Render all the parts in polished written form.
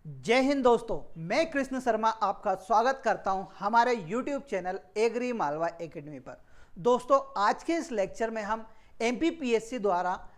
जय हिंद दोस्तों, मैं कृष्ण शर्मा आपका स्वागत करता हूं हमारे YouTube channel agri Malwa academy पर। दोस्तों, आज के इस लेक्चर में हम MPPSC द्वारा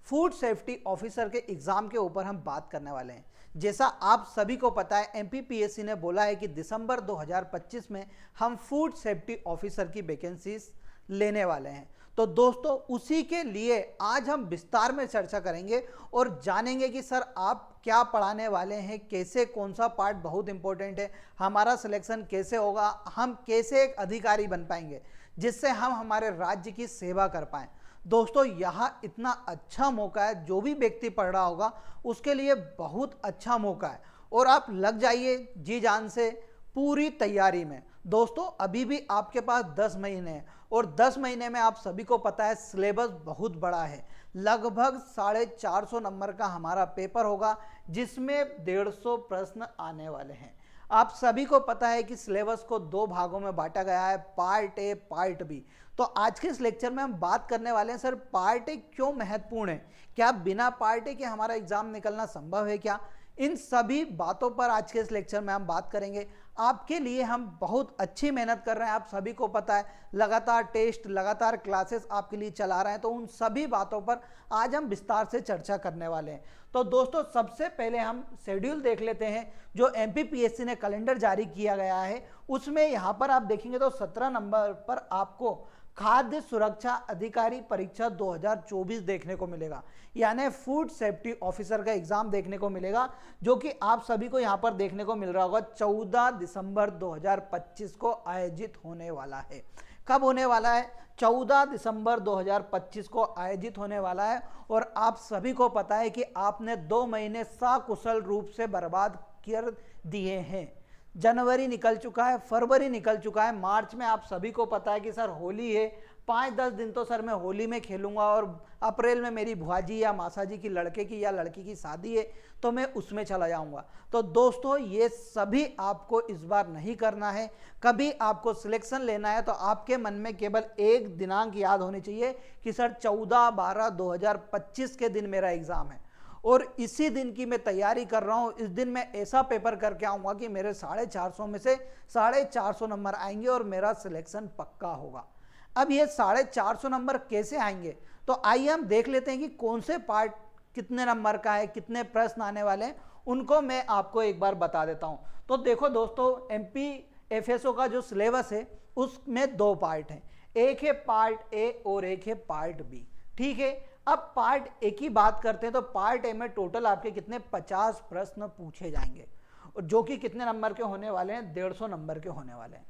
फूड सेफ्टी ऑफिसर के एग्ज़ाम के ऊपर हम बात करने वाले हैं। जैसा आप सभी को पता है, MPPSC ने बोला है कि दिसंबर 2025 में हम फूड सेफ्टी ऑफिसर की वैकेंसीज लेने वाले हैं। तो दोस्तों, उसी के लिए आज हम विस्तार में चर्चा करेंगे और जानेंगे कि सर आप क्या पढ़ाने वाले हैं, कैसे, कौन सा पार्ट बहुत इंपॉर्टेंट है, हमारा सिलेक्शन कैसे होगा, हम कैसे एक अधिकारी बन पाएंगे जिससे हम हमारे राज्य की सेवा कर पाएं। दोस्तों, यहाँ इतना अच्छा मौका है, जो भी व्यक्ति पढ़ रहा होगा उसके लिए बहुत अच्छा मौका है और आप लग जाइए जी जान से पूरी तैयारी में। दोस्तों, अभी भी आपके पास 10 महीने हैं और 10 महीने में आप सभी को पता है सिलेबस बहुत बड़ा है। लगभग 450 नंबर का हमारा पेपर होगा जिसमें 150 प्रश्न आने वाले हैं। आप सभी को पता है कि सिलेबस को 2 भागों में बांटा गया है, पार्ट ए, पार्ट बी। तो आज के इस लेक्चर में हम बात करने वाले हैं सर पार्ट ए क्यों महत्वपूर्ण है, क्या बिना पार्ट ए के हमारा एग्जाम निकलना संभव है क्या, इन सभी बातों पर आज के इस लेक्चर में हम बात करेंगे। आपके लिए हम बहुत अच्छी मेहनत कर रहे हैं, आप सभी को पता है, लगातार टेस्ट, लगातार क्लासेस आपके लिए चला रहे हैं। तो उन सभी बातों पर आज हम विस्तार से चर्चा करने वाले हैं। तो दोस्तों, सबसे पहले हम शेड्यूल देख लेते हैं जो MPPSC ने कैलेंडर जारी किया गया है। उसमें यहाँ पर आप देखेंगे तो 17 नंबर पर आपको खाद्य सुरक्षा अधिकारी परीक्षा 2024 देखने को मिलेगा, यानी फूड सेफ्टी ऑफिसर का एग्जाम देखने को मिलेगा, जो कि आप सभी को यहां पर देखने को मिल रहा होगा 14 दिसंबर 2025 को आयोजित होने वाला है। कब होने वाला है? 14 दिसंबर 2025 को आयोजित होने वाला है। और आप सभी को पता है कि आपने 2 महीने सकुशल रूप से बर्बाद कर दिए हैं। जनवरी निकल चुका है, फरवरी निकल चुका है, मार्च में आप सभी को पता है कि सर होली है, 5-10 दिन तो सर मैं होली में खेलूंगा और अप्रैल में मेरी भुआजी या मासाजी की लड़के की या लड़की की शादी है तो मैं उसमें चला जाऊंगा। तो दोस्तों, ये सभी आपको इस बार नहीं करना है। कभी आपको सिलेक्शन लेना है तो आपके मन में केवल एक दिनांक याद होनी चाहिए कि सर 14/12/2025 के दिन मेरा एग्जाम है और इसी दिन की मैं तैयारी कर रहा हूँ। इस दिन मैं ऐसा पेपर करके आऊँगा कि मेरे 450 में से 450 नंबर आएंगे और मेरा सिलेक्शन पक्का होगा। अब ये 450 नंबर कैसे आएंगे, तो आइए हम देख लेते हैं कि कौन से पार्ट कितने नंबर का है, कितने प्रश्न आने वाले हैं, उनको मैं आपको एक बार बता देता हूँ। तो देखो दोस्तों, MPFSO का जो सिलेबस है उसमें 2 पार्ट हैं, एक है पार्ट ए और एक है पार्ट बी। ठीक है, अब पार्ट ए की बात करते हैं तो पार्ट ए में टोटल आपके कितने 50 प्रश्न पूछे जाएंगे और जो कि कितने नंबर के होने वाले हैं, 150 नंबर के होने वाले हैं।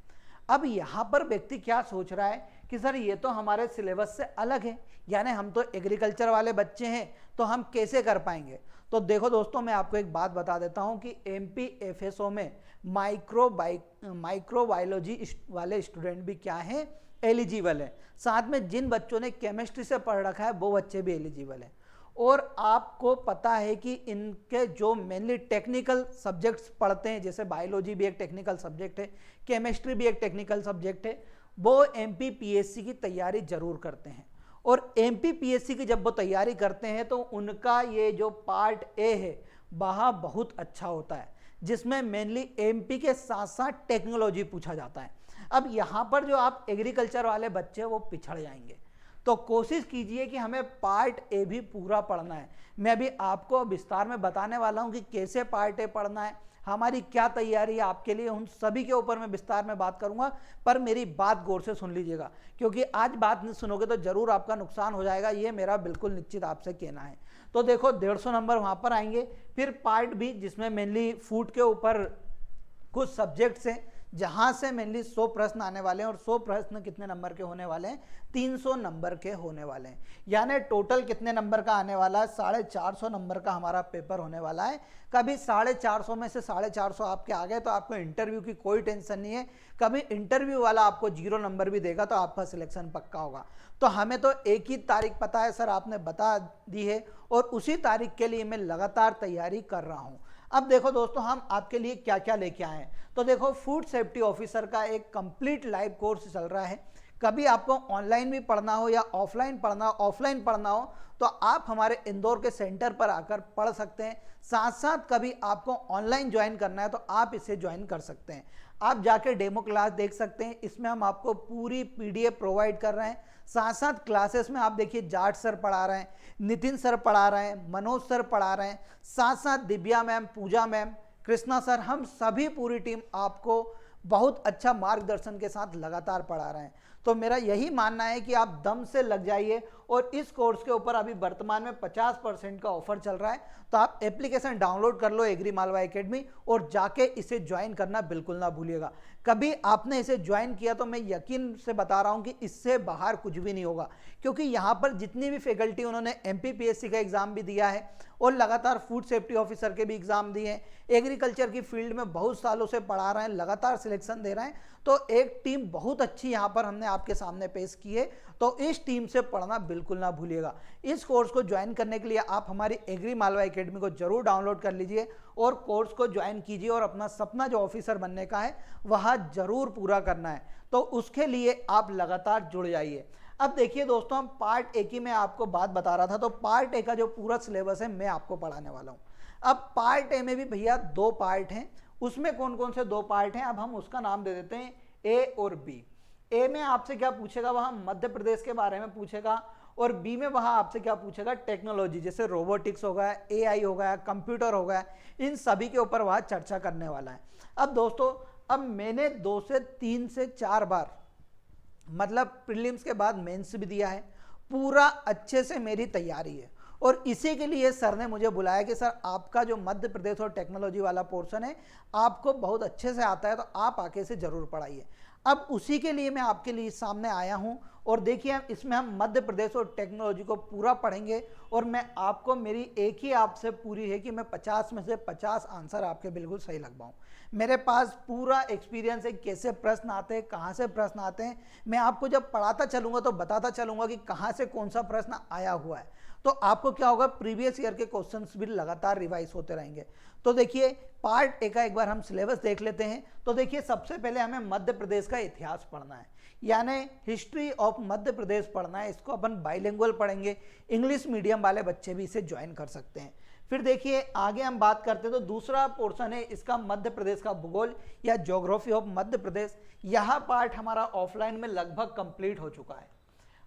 अब यहाँ पर व्यक्ति क्या सोच रहा है कि सर ये तो हमारे सिलेबस से अलग है, यानी हम तो एग्रीकल्चर वाले बच्चे हैं तो हम कैसे कर पाएंगे। तो देखो दोस्तों, मैं आपको एक बात बता देता हूँ कि MPFSO में माइक्रोबायोलॉजी वाले स्टूडेंट भी क्या हैं, एलिजिबल है। साथ में जिन बच्चों ने केमिस्ट्री से पढ़ रखा है वो बच्चे भी एलिजिबल हैं। और आपको पता है कि इनके जो मेनली टेक्निकल सब्जेक्ट्स पढ़ते हैं, जैसे बायोलॉजी भी एक टेक्निकल सब्जेक्ट है, केमिस्ट्री भी एक टेक्निकल सब्जेक्ट है, वो MPPSC की तैयारी जरूर करते हैं। और MPPSC की जब वो तैयारी करते हैं तो उनका ये जो पार्ट ए है वह बहुत अच्छा होता है, जिसमें मेनली MP के साथ साथ टेक्नोलॉजी पूछा जाता है। अब यहाँ पर जो आप एग्रीकल्चर वाले बच्चे वो पिछड़ जाएंगे, तो कोशिश कीजिए कि हमें पार्ट ए भी पूरा पढ़ना है। मैं भी आपको विस्तार में बताने वाला हूँ कि कैसे पार्ट ए पढ़ना है, हमारी क्या तैयारी है आपके लिए, उन सभी के ऊपर मैं विस्तार में बात करूंगा। पर मेरी बात गौर से सुन लीजिएगा, क्योंकि आज बात नहीं सुनोगे तो जरूर आपका नुकसान हो जाएगा, ये मेरा बिल्कुल निश्चित आपसे कहना है। तो देखो, 150 नंबर वहाँ पर आएंगे। फिर पार्ट बी, जिसमें मेनली फूड के ऊपर कुछ सब्जेक्ट्स हैं, जहां से मेनली 100 प्रश्न आने वाले हैं। और 100 प्रश्न कितने नंबर के होने वाले हैं, 300 नंबर के होने वाले हैं। यानी टोटल कितने नंबर का आने वाला है, 450 नंबर का हमारा पेपर होने वाला है। कभी 450 में से 450 आपके आ गए तो आपको इंटरव्यू की कोई टेंशन नहीं है। कभी इंटरव्यू वाला आपको 0 नंबर भी देगा तो आपका सिलेक्शन पक्का होगा। तो हमें तो एक ही तारीख पता है, सर आपने बता दी है, और उसी तारीख के लिए मैं लगातार तैयारी कर रहा हूँ। अब देखो दोस्तों, हम आपके लिए क्या क्या लेके आए हैं। तो देखो, फूड सेफ्टी ऑफिसर का एक कंप्लीट लाइव कोर्स चल रहा है। कभी आपको ऑनलाइन भी पढ़ना हो या ऑफलाइन पढ़ना हो तो आप हमारे इंदौर के सेंटर पर आकर पढ़ सकते हैं। साथ साथ कभी आपको ऑनलाइन ज्वाइन करना है तो आप इसे ज्वाइन कर सकते हैं। आप जाके डेमो क्लास देख सकते हैं, इसमें हम आपको पूरी पीडीएफ प्रोवाइड कर रहे हैं। साथ साथ क्लासेस में आप देखिए जाट सर पढ़ा रहे हैं, नितिन सर पढ़ा रहे हैं, मनोज सर पढ़ा रहे हैं, साथ साथ दिव्या मैम, पूजा मैम, कृष्णा सर, हम सभी पूरी टीम आपको बहुत अच्छा मार्गदर्शन के साथ लगातार पढ़ा रहे हैं। तो मेरा यही मानना है कि आप दम से लग जाइए और इस कोर्स के ऊपर अभी वर्तमान में 50% का ऑफर चल रहा है। तो आप एप्लीकेशन डाउनलोड कर लो एग्री मालवा एकेडमी और जाके इसे ज्वाइन करना बिल्कुल ना भूलिएगा। कभी आपने इसे ज्वाइन किया तो मैं यकीन से बता रहा हूं कि इससे बाहर कुछ भी नहीं होगा, क्योंकि यहां पर जितनी भी फैकल्टी उन्होंने एमपीपीएससी का एग्जाम भी दिया है और लगातार फूड सेफ्टी ऑफिसर के भी एग्जाम दिए हैं, एग्रीकल्चर की फील्ड में बहुत सालों से पढ़ा रहे हैं, लगातार सिलेक्शन दे रहे हैं। तो एक टीम बहुत अच्छी यहाँ पर हमने आपके सामने पेश की है, तो इस टीम से पढ़ना बिल्कुल ना भूलिएगा। इस कोर्स को ज्वाइन करने के लिए आप हमारी एग्री मालवा एकेडमी को जरूर डाउनलोड कर लीजिए और कोर्स को ज्वाइन कीजिए और अपना सपना जो ऑफिसर बनने का है वह जरूर पूरा करना है। तो उसके लिए आप लगातार जुड़ जाइए। अब देखिए दोस्तों, हम पार्ट ए की मैं आपको बात बता रहा था, तो पार्ट ए का जो पूरा सिलेबस है मैं आपको पढ़ाने वाला हूँ। अब पार्ट ए में भी भैया 2 पार्ट हैं। उसमें कौन कौन से 2 पार्ट हैं, अब हम उसका नाम दे देते हैं ए और बी। ए में आपसे क्या पूछेगा, वह मध्य प्रदेश के बारे में पूछेगा, और बी में वह आपसे क्या पूछेगा, टेक्नोलॉजी, जैसे रोबोटिक्स हो गया, एआई हो गया, कंप्यूटर हो गया, इन सभी के ऊपर वह चर्चा करने वाला है। अब दोस्तों, अब मैंने 2 से 3 से 4 बार मतलब प्रीलिम्स के बाद मेंस भी दिया है, पूरा अच्छे से मेरी तैयारी है, और इसी के लिए सर ने मुझे बुलाया कि सर आपका जो मध्य प्रदेश और टेक्नोलॉजी वाला पोर्शन है आपको बहुत अच्छे से आता है, तो आप आके से जरूर पढ़ाइए। अब उसी के लिए मैं आपके लिए सामने आया हूं, और देखिए इसमें हम मध्य प्रदेश और टेक्नोलॉजी को पूरा पढ़ेंगे, और मैं आपको, मेरी एक ही आपसे पूरी है कि मैं 50 में से 50 आंसर आपके बिल्कुल सही लगवाऊं। मेरे पास पूरा एक्सपीरियंस है, कैसे प्रश्न आते हैं, कहाँ से प्रश्न आते हैं। मैं आपको जब पढ़ाता चलूंगा तो बताता चलूंगा कि कहाँ से कौन सा प्रश्न आया हुआ है, तो आपको क्या होगा, प्रीवियस ईयर के क्वेश्चंस भी लगातार रिवाइज होते रहेंगे। तो देखिए पार्ट ए का एक बार हम सिलेबस देख लेते हैं। तो देखिए सबसे पहले हमें मध्य प्रदेश का इतिहास पढ़ना है, यानी हिस्ट्री ऑफ मध्य प्रदेश पढ़ना है। इसको अपन बाइलिंगुअल पढ़ेंगे, इंग्लिश मीडियम वाले बच्चे भी इसे ज्वाइन कर सकते हैं। फिर देखिए आगे हम बात करते हैं, तो दूसरा पोर्शन है इसका मध्य प्रदेश का भूगोल या ज्योग्राफी ऑफ मध्य प्रदेश। यह पार्ट हमारा ऑफलाइन में लगभग कंप्लीट हो चुका है।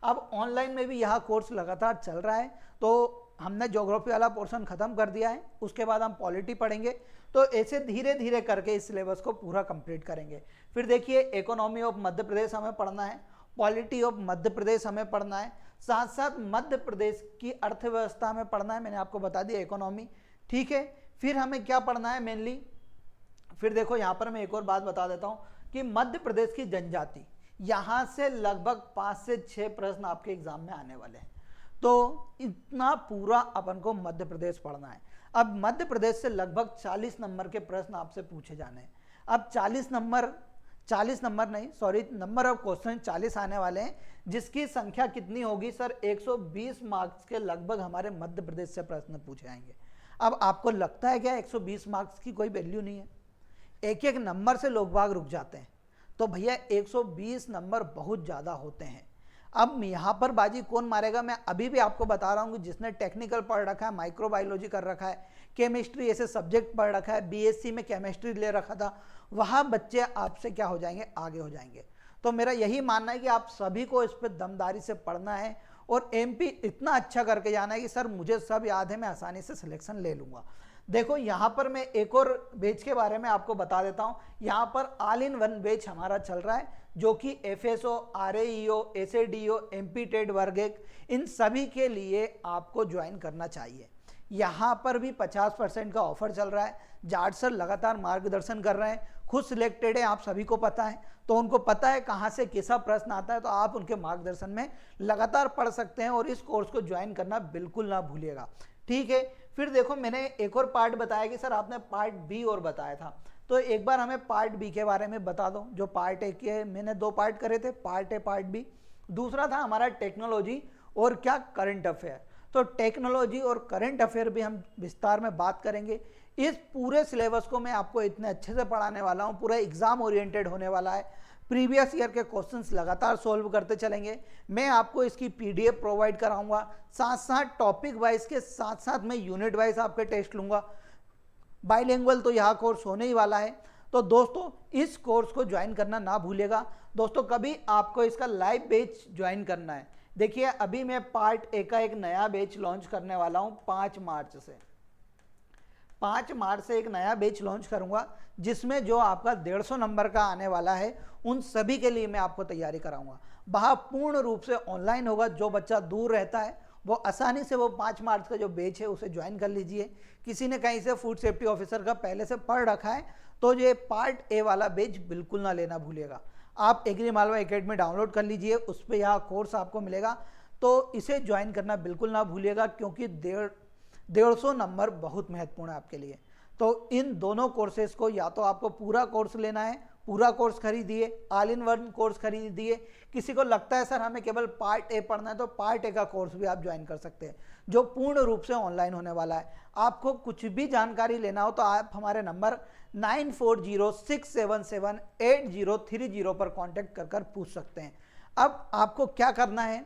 अब ऑनलाइन में भी यह कोर्स लगातार चल रहा है, तो हमने ज्योग्राफी वाला पोर्शन खत्म कर दिया है, उसके बाद हम पॉलिटी पढ़ेंगे। तो ऐसे धीरे धीरे करके इस सिलेबस को पूरा कंप्लीट करेंगे। फिर देखिए इकोनॉमी ऑफ मध्य प्रदेश हमें पढ़ना है, पॉलिटी ऑफ मध्य प्रदेश हमें पढ़ना है, साथ साथ मध्य प्रदेश की अर्थव्यवस्था हमें पढ़ना है, मैंने आपको बता दिया इकोनॉमी, ठीक है। फिर हमें क्या पढ़ना है मेनली, फिर देखो यहाँ पर मैं एक और बात बता देता हूँ कि मध्य प्रदेश की जनजाति, यहाँ से लगभग 5 से 6 प्रश्न आपके एग्जाम में आने वाले हैं। तो इतना पूरा अपन को मध्य प्रदेश पढ़ना है। अब मध्य प्रदेश से लगभग 40 नंबर के प्रश्न आपसे पूछे जाने हैं। अब 40 नंबर नहीं, सॉरी, नंबर ऑफ क्वेश्चन 40 आने वाले हैं, जिसकी संख्या कितनी होगी सर, 120 मार्क्स के लगभग हमारे मध्य प्रदेश से प्रश्न पूछे जाएंगे। अब आपको लगता है क्या 120 मार्क्स की कोई वैल्यू नहीं है, एक एक नंबर से लोग बाग रुक जाते हैं, तो भैया 120 नंबर बहुत ज़्यादा होते हैं। अब यहाँ पर बाजी कौन मारेगा, मैं अभी भी आपको बता रहा हूँ कि जिसने टेक्निकल पढ़ रखा है, माइक्रोबायोलॉजी कर रखा है, केमिस्ट्री ऐसे सब्जेक्ट पढ़ रखा है, बीएससी में केमिस्ट्री ले रखा था, वह बच्चे आपसे क्या हो जाएंगे, आगे हो जाएंगे। तो मेरा यही मानना है कि आप सभी को इस पर दमदारी से पढ़ना है और एमपी इतना अच्छा करके जाना है कि सर मुझे सब याद है, मैं आसानी से सिलेक्शन ले लूँगा। देखो यहाँ पर मैं एक और बैच के बारे में आपको बता देता हूँ। यहाँ पर ऑल इन वन बैच हमारा चल रहा है, जो कि एफएसओ, आरएईओ, एसएडीओ, एमपी टेड वर्ग 1, इन सभी के लिए आपको ज्वाइन करना चाहिए। यहाँ पर भी 50% का ऑफर चल रहा है। जाट सर लगातार मार्गदर्शन कर रहे हैं, खुद सिलेक्टेड है, आप सभी को पता है, तो उनको पता है कहाँ से कैसा प्रश्न आता है, तो आप उनके मार्गदर्शन में लगातार पढ़ सकते हैं और इस कोर्स को ज्वाइन करना बिल्कुल ना भूलिएगा, ठीक है। फिर देखो मैंने एक और पार्ट बताया कि सर आपने पार्ट बी और बताया था, तो एक बार हमें पार्ट बी के बारे में बता दो। जो पार्ट ए के मैंने 2 पार्ट करे थे, पार्ट ए पार्ट बी। दूसरा था हमारा टेक्नोलॉजी और क्या, करंट अफेयर। तो टेक्नोलॉजी और करंट अफेयर भी हम विस्तार में बात करेंगे। इस पूरे सिलेबस को मैं आपको इतने अच्छे से पढ़ाने वाला हूँ, पूरा एग्जाम ओरिएंटेड होने वाला है। प्रीवियस ईयर के क्वेश्चंस लगातार सॉल्व करते चलेंगे। मैं आपको इसकी पीडीएफ प्रोवाइड कराऊंगा, साथ साथ टॉपिक वाइज के साथ साथ मैं यूनिट वाइज आपके टेस्ट लूंगा। बाइलिंगुअल तो यह कोर्स होने ही वाला है। तो दोस्तों इस कोर्स को ज्वाइन करना ना भूलिएगा। दोस्तों कभी आपको इसका लाइव बैच ज्वाइन करना है, देखिए अभी मैं पार्ट ए का एक नया बैच लॉन्च करने वाला हूं 5 मार्च से। 5 मार्च से एक नया बैच लॉन्च करूंगा जिसमें जो आपका 150 नंबर का आने वाला है उन सभी के लिए मैं आपको तैयारी कराऊंगा। वह पूर्ण रूप से ऑनलाइन होगा। जो बच्चा दूर रहता है वो आसानी से वो 5 मार्च का जो बैच है उसे ज्वाइन कर लीजिए। किसी ने कहीं से फूड सेफ्टी ऑफिसर का पहले से पढ़ रखा है तो ये पार्ट ए वाला बैच बिल्कुल ना लेना भूलिएगा। आप एग्री मालवा एकेडमी डाउनलोड कर लीजिए, उस पर यह कोर्स आपको मिलेगा, तो इसे ज्वाइन करना बिल्कुल ना भूलिएगा क्योंकि 150 नंबर बहुत महत्वपूर्ण है आपके लिए। तो इन दोनों कोर्सेज को या तो आपको पूरा कोर्स लेना है, पूरा कोर्स खरीदिए, ऑल इन वन कोर्स खरीदिए। किसी को लगता है सर हमें केवल पार्ट ए पढ़ना है तो पार्ट ए का कोर्स भी आप ज्वाइन कर सकते हैं जो पूर्ण रूप से ऑनलाइन होने वाला है। आपको कुछ भी जानकारी लेना हो तो आप हमारे नंबर 9406778030 पर कांटेक्ट कर पूछ सकते हैं। अब आपको क्या करना है,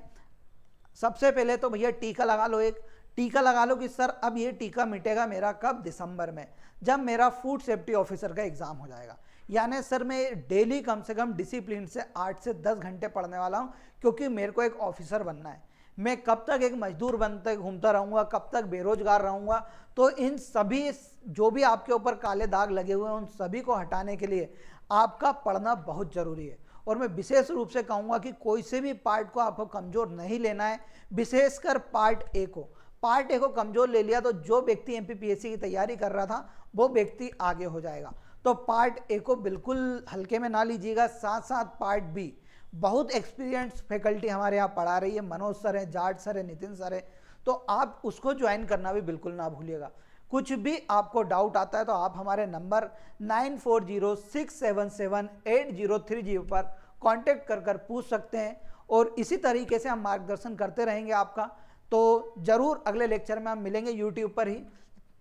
सबसे पहले तो भैया टीका लगा लो। एक टीका लगा लो कि सर अब ये टीका मिटेगा मेरा कब, दिसंबर में, जब मेरा फूड सेफ्टी ऑफिसर का एग्जाम हो जाएगा। यानी सर मैं डेली कम से कम डिसिप्लिन से 8 से 10 घंटे पढ़ने वाला हूँ क्योंकि मेरे को एक ऑफिसर बनना है। मैं कब तक एक मजदूर बनते घूमता रहूँगा, कब तक बेरोजगार रहूँगा। तो इन सभी जो भी आपके ऊपर काले दाग लगे हुए हैं उन सभी को हटाने के लिए आपका पढ़ना बहुत ज़रूरी है। और मैं विशेष रूप से कहूँगा कि कोई से भी पार्ट को आपको कमज़ोर नहीं लेना है, विशेषकर पार्ट ए को। पार्ट ए को कमज़ोर ले लिया तो जो व्यक्ति एमपीपीएससी की तैयारी कर रहा था वो व्यक्ति आगे हो जाएगा। तो पार्ट ए को बिल्कुल हल्के में ना लीजिएगा। साथ साथ पार्ट बी बहुत एक्सपीरियंस फैकल्टी हमारे यहाँ पढ़ा रही है, मनोज सर है, जाट सर है, नितिन सर है, तो आप उसको ज्वाइन करना भी बिल्कुल ना भूलिएगा। कुछ भी आपको डाउट आता है तो आप हमारे नंबर 9406778030 पर कांटेक्ट कर पूछ सकते हैं और इसी तरीके से हम मार्गदर्शन करते रहेंगे आपका। तो ज़रूर अगले लेक्चर में हम मिलेंगे यूट्यूब पर ही।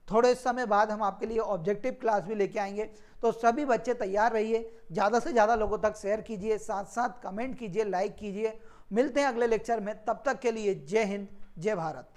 थोड़े समय बाद हम आपके लिए ऑब्जेक्टिव क्लास भी लेके आएंगे। तो सभी बच्चे तैयार रहिए, ज़्यादा से ज़्यादा लोगों तक शेयर कीजिए, साथ साथ कमेंट कीजिए, लाइक कीजिए। मिलते हैं अगले लेक्चर में, तब तक के लिए जय हिंद, जय भारत।